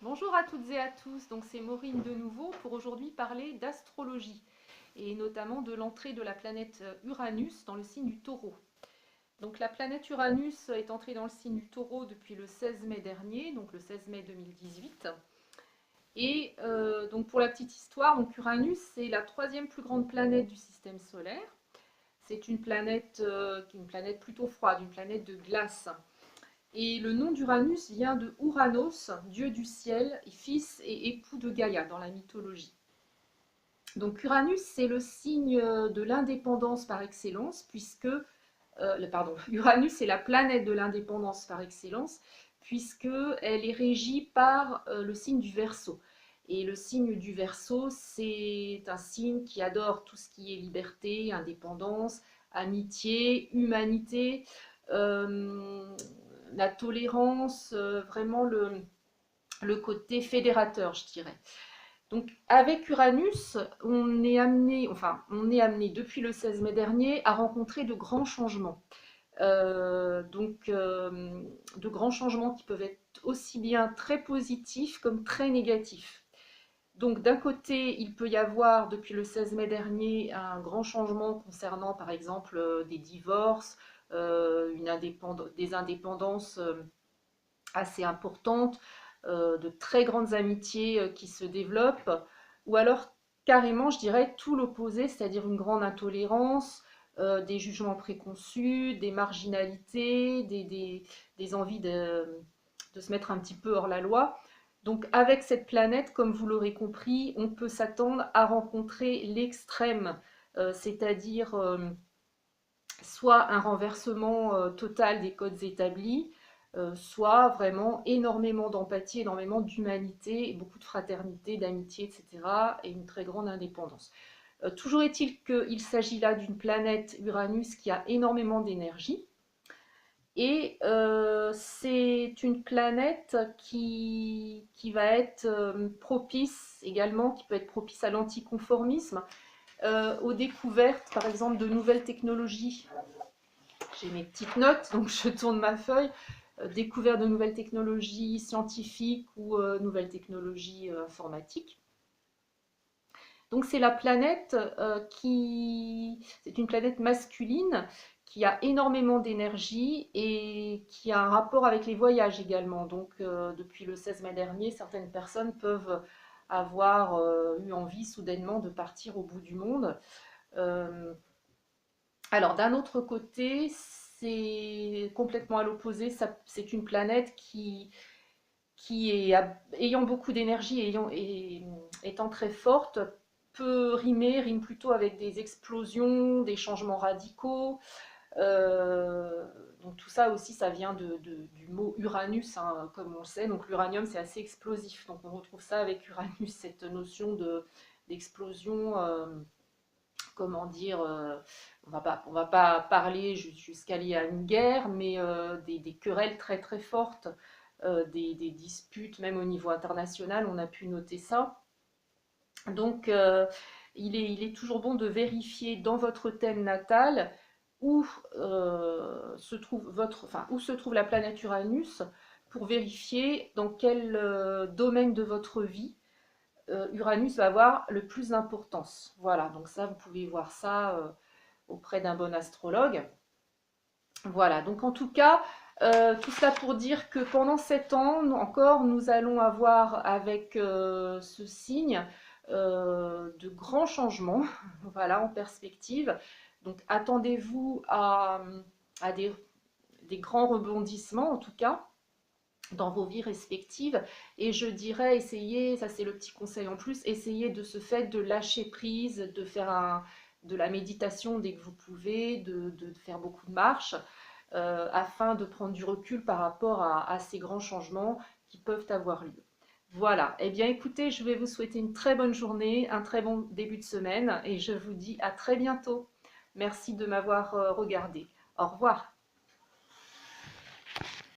Bonjour à toutes et à tous, donc c'est Maureen de nouveau pour aujourd'hui parler d'astrologie et notamment de l'entrée de la planète Uranus dans le signe du Taureau. Donc la planète Uranus est entrée dans le signe du Taureau depuis le 16 mai dernier, donc le 16 mai 2018. Et donc pour la petite histoire, donc Uranus c'est la troisième plus grande planète du système solaire. C'est une planète plutôt froide, une planète de glace. Et le nom d'Uranus vient de Uranos, dieu du ciel, fils et époux de Gaïa dans la mythologie. Donc Uranus, c'est le signe de l'indépendance par excellence, Uranus est la planète de l'indépendance par excellence, puisqu'elle est régie par le signe du Verseau. Et le signe du Verseau, c'est un signe qui adore tout ce qui est liberté, indépendance, amitié, humanité, euh, la tolérance, vraiment le côté fédérateur, je dirais. Donc avec Uranus, on est amené depuis le 16 mai dernier à rencontrer de grands changements. De grands changements qui peuvent être aussi bien très positifs comme très négatifs. Donc d'un côté, il peut y avoir depuis le 16 mai dernier un grand changement concernant par exemple des divorces, des indépendances assez importantes, de très grandes amitiés qui se développent, ou alors carrément, je dirais, tout l'opposé, c'est-à-dire une grande intolérance, des jugements préconçus, des marginalités, des envies de se mettre un petit peu hors la loi. Donc avec cette planète, comme vous l'aurez compris, on peut s'attendre à rencontrer l'extrême, c'est-à-dire soit un renversement total des codes établis, soit vraiment énormément d'empathie, énormément d'humanité, beaucoup de fraternité, d'amitié, etc. et une très grande indépendance. Toujours est-il qu'il s'agit là d'une planète Uranus qui a énormément d'énergie. Et c'est une planète qui va être propice également, qui peut être propice à l'anticonformisme, aux découvertes, par exemple, de nouvelles technologies. J'ai mes petites notes, donc je tourne ma feuille. Découverte de nouvelles technologies scientifiques ou nouvelles technologies informatiques. Donc c'est la planète c'est une planète masculine qui a énormément d'énergie et qui a un rapport avec les voyages également. Donc depuis le 16 mai dernier, certaines personnes peuvent avoir eu envie soudainement de partir au bout du monde. Euh, alors d'un autre côté, c'est complètement à l'opposé, c'est une planète ayant beaucoup d'énergie et étant très forte, rime plutôt avec des explosions, des changements radicaux. Euh, donc tout ça aussi, ça vient du mot Uranus, hein, comme on le sait. Donc l'uranium, c'est assez explosif. Donc on retrouve ça avec Uranus, cette notion d'explosion. Comment dire, on va pas parler jusqu'à aller à une guerre, mais des querelles très très fortes, des disputes, même au niveau international, on a pu noter ça. Donc, il est toujours bon de vérifier dans votre thème natal où, où se trouve la planète Uranus pour vérifier dans quel domaine de votre vie Uranus va avoir le plus d'importance. Voilà, donc ça, vous pouvez voir ça auprès d'un bon astrologue. Voilà, donc en tout cas, tout ça pour dire que pendant 7 ans encore, nous allons avoir avec ce signe de grands changements, voilà, en perspective. Donc attendez-vous à des grands rebondissements, en tout cas, dans vos vies respectives. Et je dirais, essayez, ça c'est le petit conseil en plus, essayez de ce fait de lâcher prise, de faire de la méditation dès que vous pouvez, de faire beaucoup de marches, afin de prendre du recul par rapport à ces grands changements qui peuvent avoir lieu. Voilà, eh bien écoutez, je vais vous souhaiter une très bonne journée, un très bon début de semaine et je vous dis à très bientôt. Merci de m'avoir regardé. Au revoir.